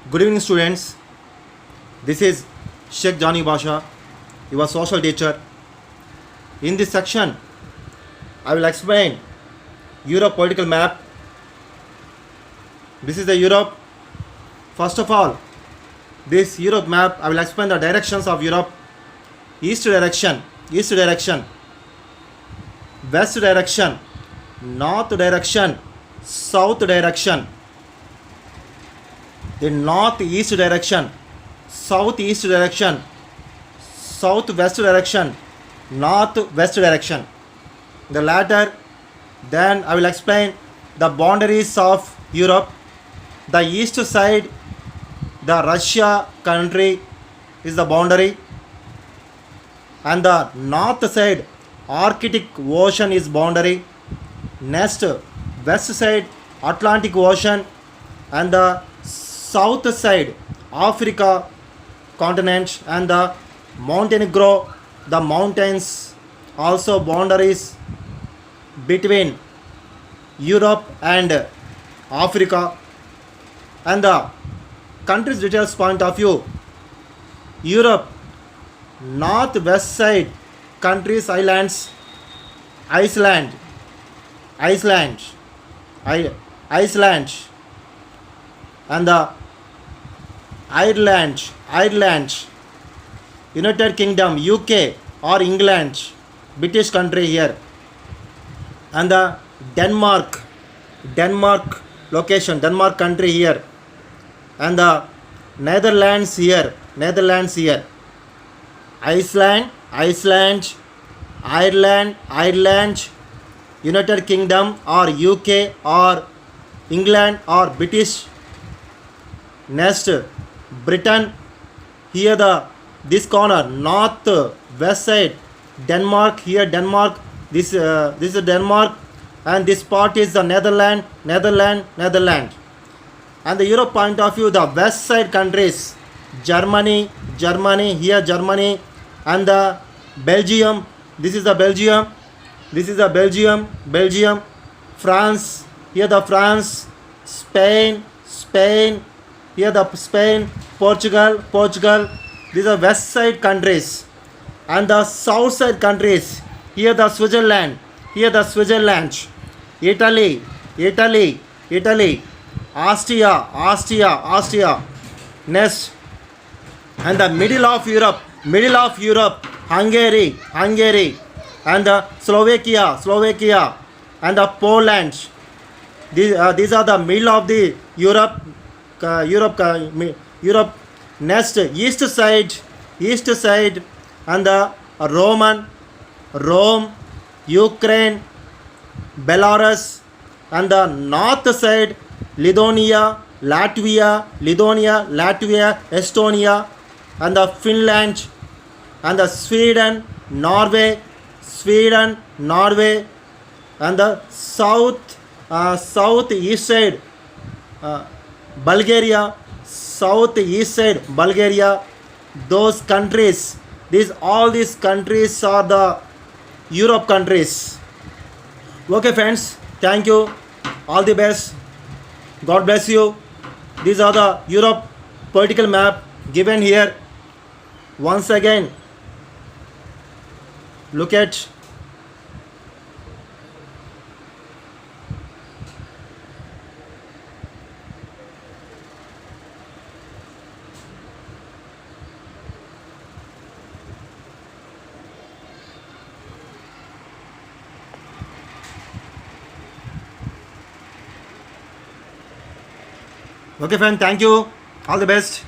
Good evening, students. This is Sheikh Jani Basha, your social teacher. In this section, I will explain Europe political map. This is the Europe. First of all, this Europe map, I will explain the directions of Europe. East direction, west direction, north direction, south direction. The northeast direction, southeast direction, southwest direction, northwest direction. The latter, then I will explain the boundaries of Europe. The east side, the Russia country is the boundary, and the north side, Arctic Ocean is boundary. Next, west side, Atlantic Ocean, and the south side, Africa continent, and the Montenegro, the mountains, also boundaries between Europe and Africa. And the country's details point of view, Europe, northwest side, countries, islands, Iceland, Iceland, Iceland, and the Ireland, United Kingdom, UK or England, British country here, and the Denmark location, Denmark country here, and the Netherlands here, Iceland, Ireland, United Kingdom or UK or England or British. Next, Britain, here this corner, north west side, Denmark, here Denmark, this is Denmark, and this part is the Netherlands. And the Europe point of view, the west side countries, Germany, here Germany, and the Belgium, this is the Belgium, France, here the France, Spain, here the Spain, Portugal, these are west side countries. And the south side countries, here the Switzerland, Italy, Austria. Next, and the middle of Europe, Hungary, and the Slovakia, and the Poland. These are the middle of the Europe. Next, east side, and the Rome, Ukraine, Belarus, and the north side, Lithuania, Estonia, and the Finland, and the Sweden, Norway, and the southeast side, Bulgaria, those countries, all these countries are the Europe countries. Okay friends, thank you, all the best, God bless you. These are the Europe political map given here. Once again, look at. Okay friend, thank you, all the best.